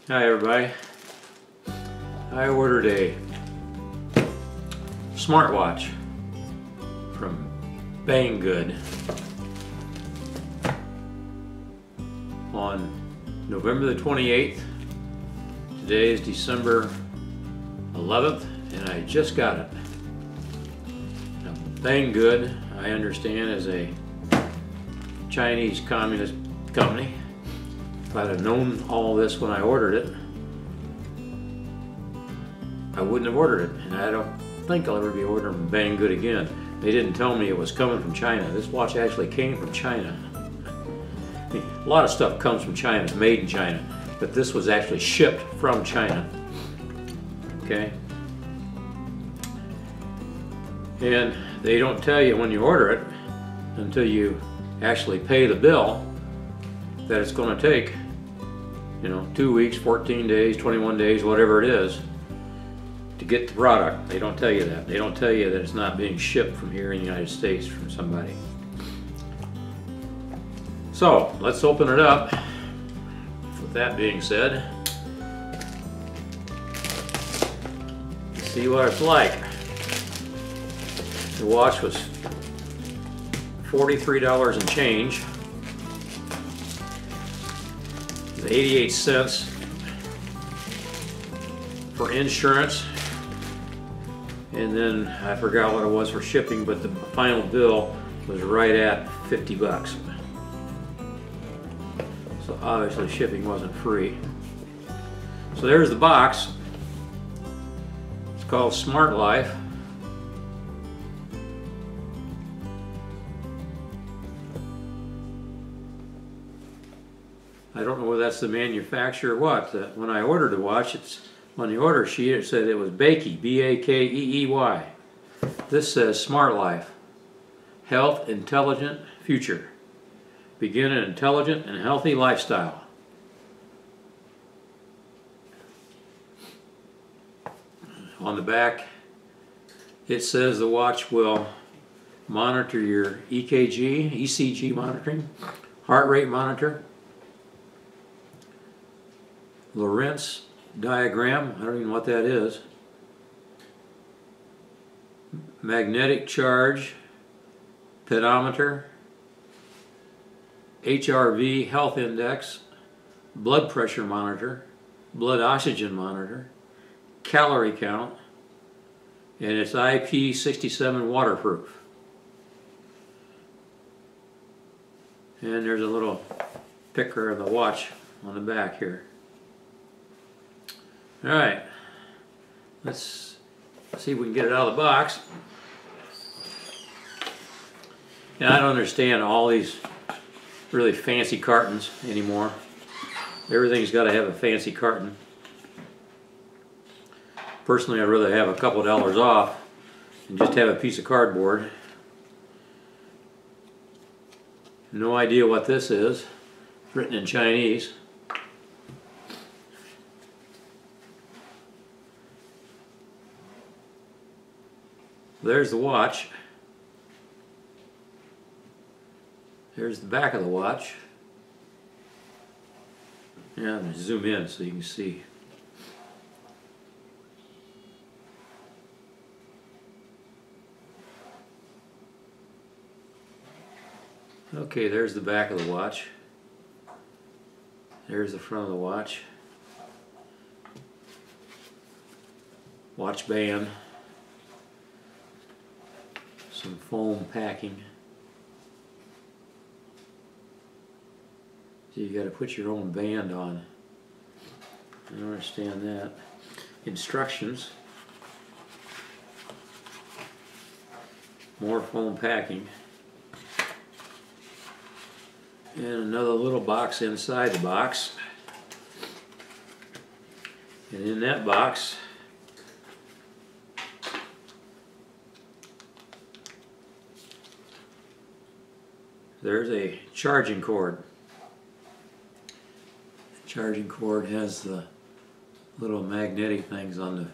Hi everybody. I ordered a smartwatch from Bakeey on November the 28th. Today is December 11th and I just got it. Now, Bakeey, I understand, is a Chinese communist company. If I'd have known all this when I ordered it, I wouldn't have ordered it, and I don't think I'll ever be ordering from Bakeey again. They didn't tell me it was coming from China. This watch actually came from China. I mean, a lot of stuff comes from China, it's made in China, but this was actually shipped from China. Okay? And they don't tell you when you order it until you actually pay the bill that it's going to take, 2 weeks, 14 days, 21 days, whatever it is, to get the product. They don't tell you that. They don't tell you that it's not being shipped from here in the United States from somebody. So, let's open it up. With that being said, see what it's like. The watch was $43 and change. 88 cents for insurance, and then I forgot what it was for shipping, but the final bill was right at 50 bucks. So obviously shipping wasn't free. So there's the box. It's called Smart Life. I don't know whether that's the manufacturer or what. When I ordered the watch, on the order sheet it said it was Bakeey, B-A-K-E-E-Y. This says Smart Life, Health Intelligent Future. Begin an intelligent and healthy lifestyle. On the back it says the watch will monitor your ECG monitoring, heart rate monitor, Lorentz diagram, I don't even know what that is, magnetic charge, pedometer, HRV health index, blood pressure monitor, blood oxygen monitor, calorie count, and it's IP67 waterproof. And there's a little picture of the watch on the back here. Alright, let's see if we can get it out of the box. And I don't understand all these really fancy cartons anymore. Everything's got to have a fancy carton. Personally, I'd rather have a couple dollars off and just have a piece of cardboard. No idea what this is. Written in Chinese. There's the watch. There's the back of the watch. Yeah, I'm going to zoom in so you can see. Okay, there's the back of the watch. There's the front of the watch. Watch band. Some foam packing. So you got to put your own band on. I don't understand that. Instructions. More foam packing. And another little box inside the box. And in that box there's a charging cord. The charging cord has the little magnetic things on the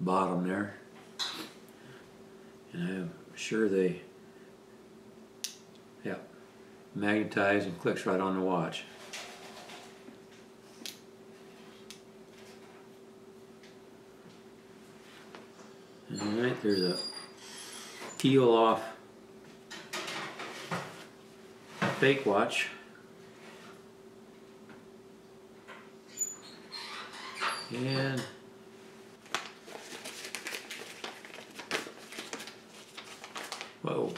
bottom there. And I'm sure they magnetize and clicks right on the watch. Alright, there's a peel off Bakeey watch. And whoa.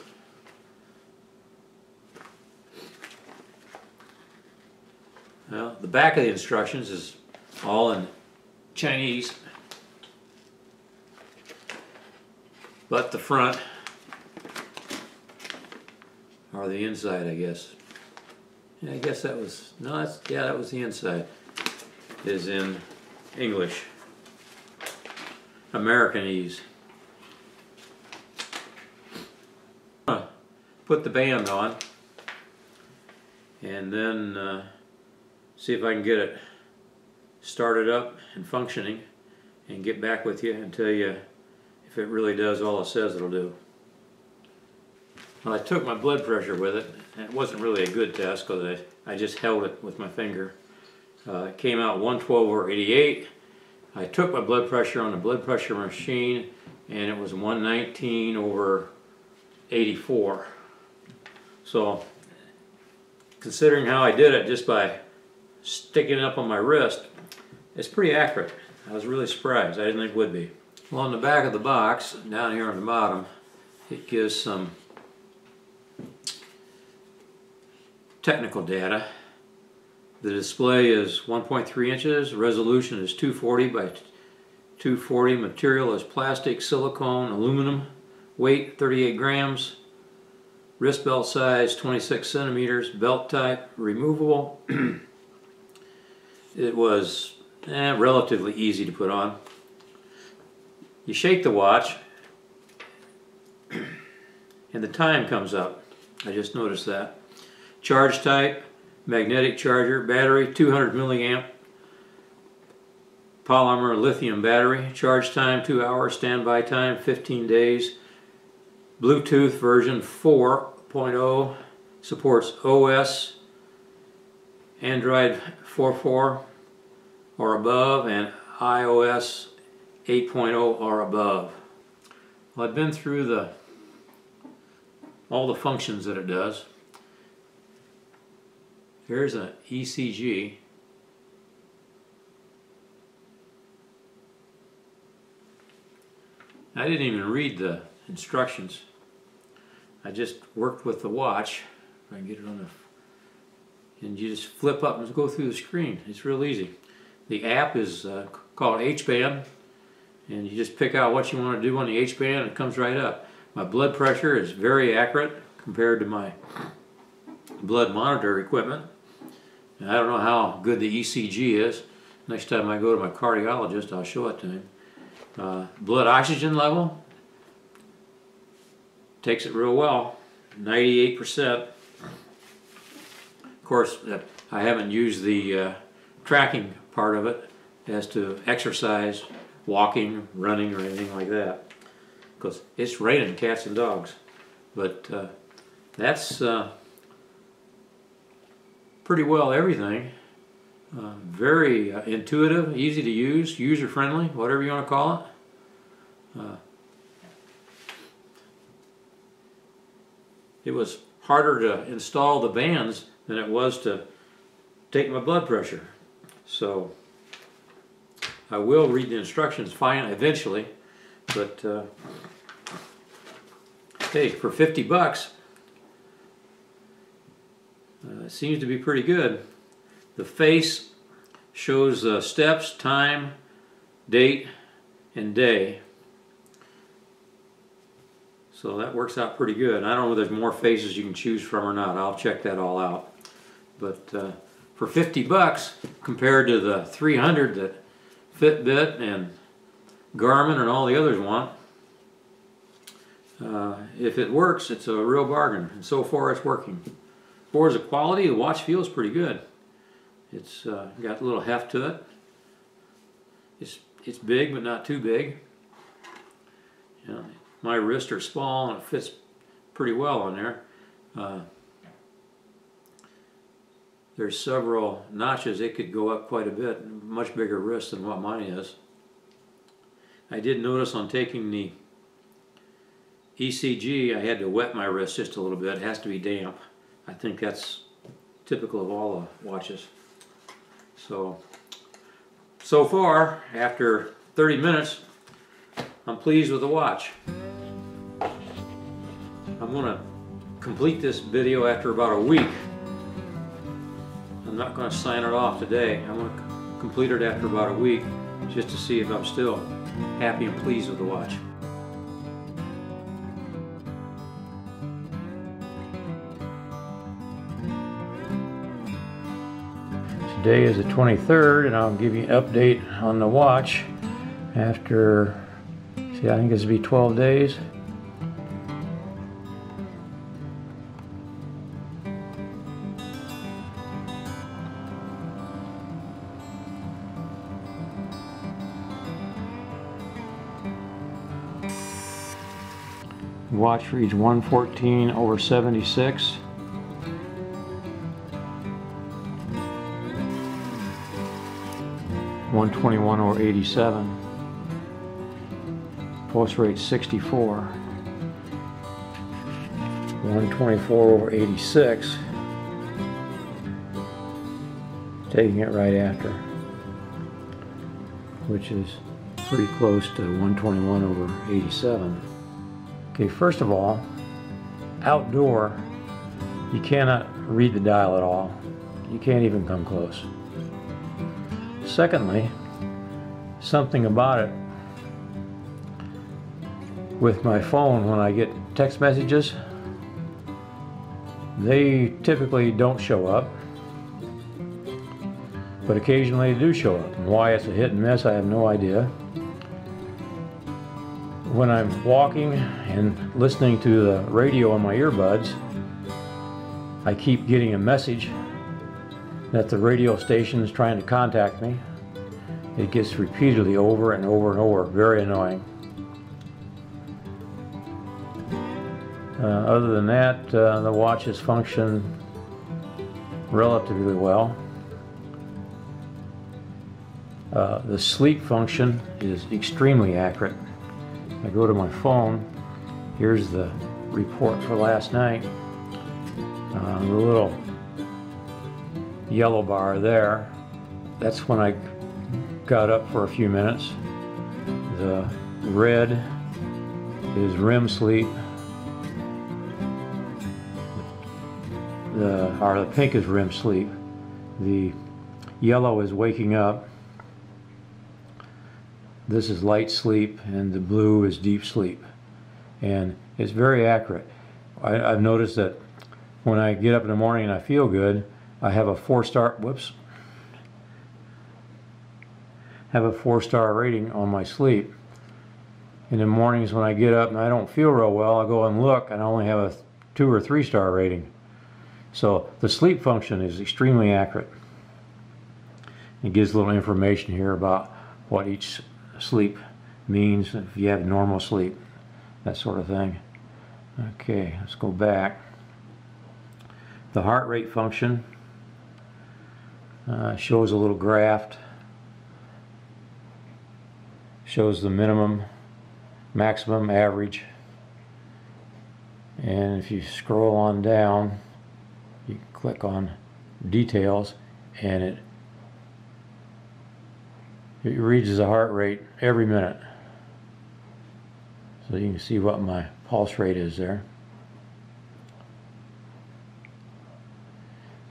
Well, the back of the instructions is all in Chinese, but the front, or the inside, I guess. Yeah, I guess that was, no, that's, yeah, that was the inside, is in English, Americanese. Put the band on, and then see if I can get it started up and functioning, and get back with you and tell you if it really does all it says it'll do. Well, I took my blood pressure with it, and it wasn't really a good test because I just held it with my finger. It came out 112/88. I took my blood pressure on the blood pressure machine, and it was 119/84. So, considering how I did it just by sticking it up on my wrist, it's pretty accurate. I was really surprised. I didn't think it would be. Well, on the back of the box, down here on the bottom, it gives some technical data. The display is 1.3 inches, resolution is 240 by 240, material is plastic, silicone, aluminum, weight 38 grams, wrist belt size 26 centimeters, belt type removable. It was relatively easy to put on. You shake the watch and the time comes up. I just noticed that. Charge type, magnetic charger, battery 200 milliamp, polymer lithium battery, charge time 2 hours, standby time 15 days, Bluetooth version 4.0, supports OS, Android 4.4 or above, and iOS 8.0 or above. Well, I've been through all the functions that it does. Here's an ECG. I didn't even read the instructions. I just worked with the watch. If I can get it on the... And you just flip up and go through the screen. It's real easy. The app is called H-band, and you just pick out what you want to do on the H-band and it comes right up. My blood pressure is very accurate compared to my blood monitor equipment. And I don't know how good the ECG is. Next time I go to my cardiologist, I'll show it to him. Blood oxygen level, takes it real well, 98%. Of course, I haven't used the tracking part of it as to exercise, walking, running, or anything like that, because it's raining cats and dogs. But that's pretty well everything. Very intuitive, easy to use, user-friendly, whatever you want to call it. It was harder to install the bands than it was to take my blood pressure. So I will read the instructions fine eventually, but hey, for 50 bucks, it seems to be pretty good. The face shows steps, time, date, and day. So that works out pretty good. I don't know if there's more faces you can choose from or not. I'll check that all out. But for 50 bucks, compared to the 300 that Fitbit and Garmin and all the others want, if it works, it's a real bargain. And so far, it's working. As far as the quality, the watch feels pretty good. It's got a little heft to it. It's big, but not too big. You know, my wrists are small, and it fits pretty well on there. There's several notches. It could go up quite a bit. Much bigger wrist than what mine is. I did notice on taking the ECG, I had to wet my wrist just a little bit. It has to be damp. I think that's typical of all the watches. So far, after 30 minutes, I'm pleased with the watch. I'm going to complete this video after about a week. I'm not going to sign it off today. I'm going to complete it after about a week just to see if I'm still happy and pleased with the watch. Today is the 23rd, and I'll give you an update on the watch after, see, I think this will be 12 days. Watch reads 114/76. (121/87). Pulse rate 64. 124/86. Taking it right after, which is pretty close to 121/87. Okay, first of all, outdoor, you cannot read the dial at all. You can't even come close. Secondly, something about it, with my phone, when I get text messages, they typically don't show up, but occasionally they do show up. And why it's a hit and miss, I have no idea. When I'm walking and listening to the radio on my earbuds, I keep getting a message that the radio station is trying to contact me. It gets repeatedly over and over and over. Very annoying. Other than that, the watches function relatively well. The sleep function is extremely accurate. I go to my phone. Here's the report for last night. The little yellow bar there, that's when I got up for a few minutes. The red is REM sleep. The pink is REM sleep. The yellow is waking up. This is light sleep, and the blue is deep sleep. And it's very accurate. I've noticed that when I get up in the morning and I feel good, I have a 4-star, have a 4-star rating on my sleep. In the mornings when I get up and I don't feel real well, I go and look and I only have a 2 or 3-star rating. So the sleep function is extremely accurate. It gives a little information here about what each sleep means, if you have normal sleep, that sort of thing. Okay, let's go back. The heart rate function shows a little graph, shows the minimum, maximum, average, and if you scroll on down, you click on details, and it reads the heart rate every minute. So you can see what my pulse rate is there.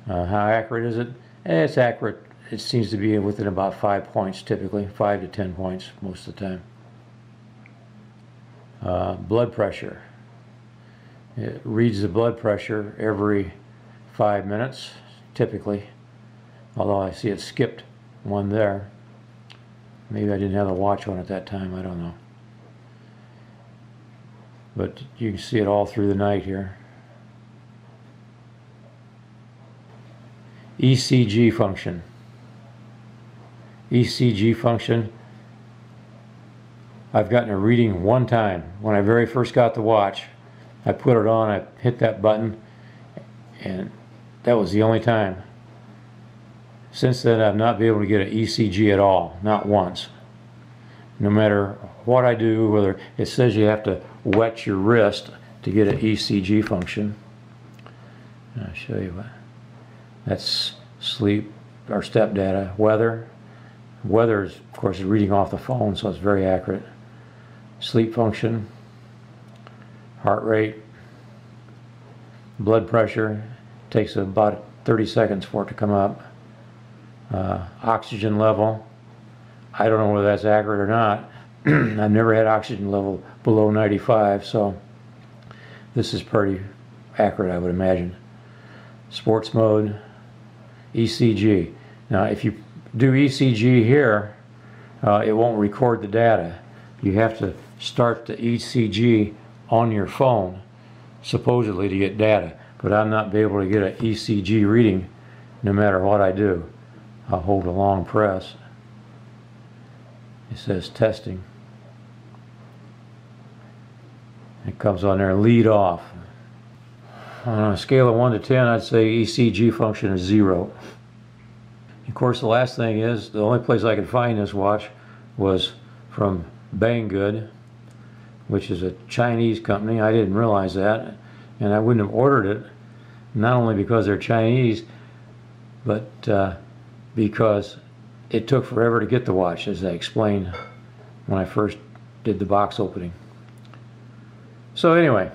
How accurate is it? It's accurate. It seems to be within about 5 points typically, 5 to 10 points most of the time. Blood pressure. It reads the blood pressure every 5 minutes typically, although I see it skipped one there. Maybe I didn't have a watch on at that time, I don't know. But you can see it all through the night here. ECG function. ECG function, I've gotten a reading one time. When I very first got the watch, I put it on, I hit that button, and that was the only time. Since then, I've not been able to get an ECG at all, not once. no matter what I do, whether it says you have to wet your wrist to get an ECG function. I'll show you what. That's sleep or step data. Weather. Weather is, of course, is reading off the phone, so it's very accurate. Sleep function. Heart rate. Blood pressure. Takes about 30 seconds for it to come up. Oxygen level. I don't know whether that's accurate or not. I've never had oxygen level below 95, so this is pretty accurate, I would imagine. Sports mode, ECG. Now, if you do ECG here, it won't record the data. You have to start the ECG on your phone, supposedly, to get data. But I'm not be able to get an ECG reading no matter what I do. I'll hold a long press. It says testing. It comes on there, lead off. On a scale of 1 to 10, I'd say ECG function is 0. Of course, the last thing is, the only place I could find this watch was from Banggood, which is a Chinese company. I didn't realize that, and I wouldn't have ordered it, not only because they're Chinese, but because it took forever to get the watch, as I explained when I first did the box opening. So anyway,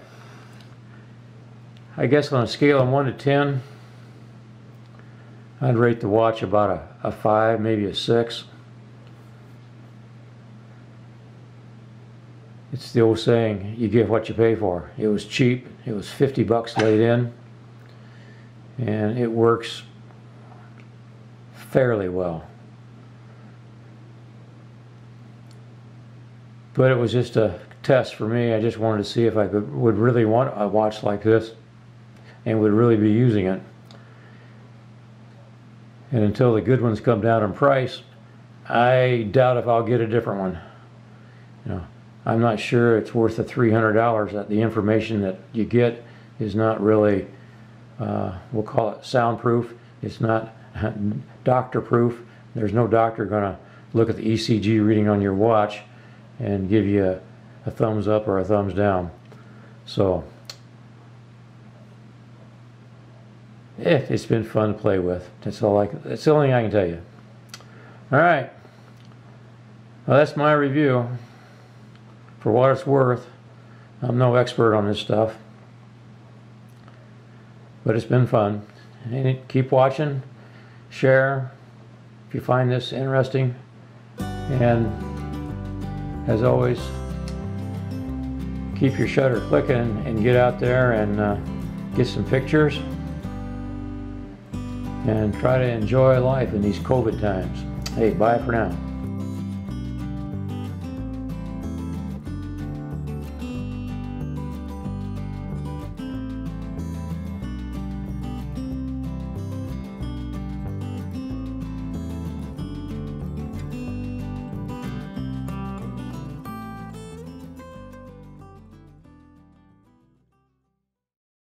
I guess on a scale of 1 to 10, I'd rate the watch about a 5, maybe a 6. It's the old saying, you get what you pay for. It was cheap. It was 50 bucks laid in, and it works fairly well. But it was just a test for me. I just wanted to see if I would really want a watch like this and would really be using it. And until the good ones come down in price, I doubt if I'll get a different one. You know, I'm not sure it's worth the $300. That the information that you get is not really, we'll call it soundproof. It's not doctor proof. There's no doctor gonna look at the ECG reading on your watch and give you a thumbs up or a thumbs down. So it's been fun to play with. That's the only thing I can tell you. All right. Well, that's my review. For what it's worth, I'm no expert on this stuff, but it's been fun. And keep watching, share if you find this interesting, and as always, keep your shutter clicking and get out there and get some pictures and try to enjoy life in these COVID times. Hey, bye for now.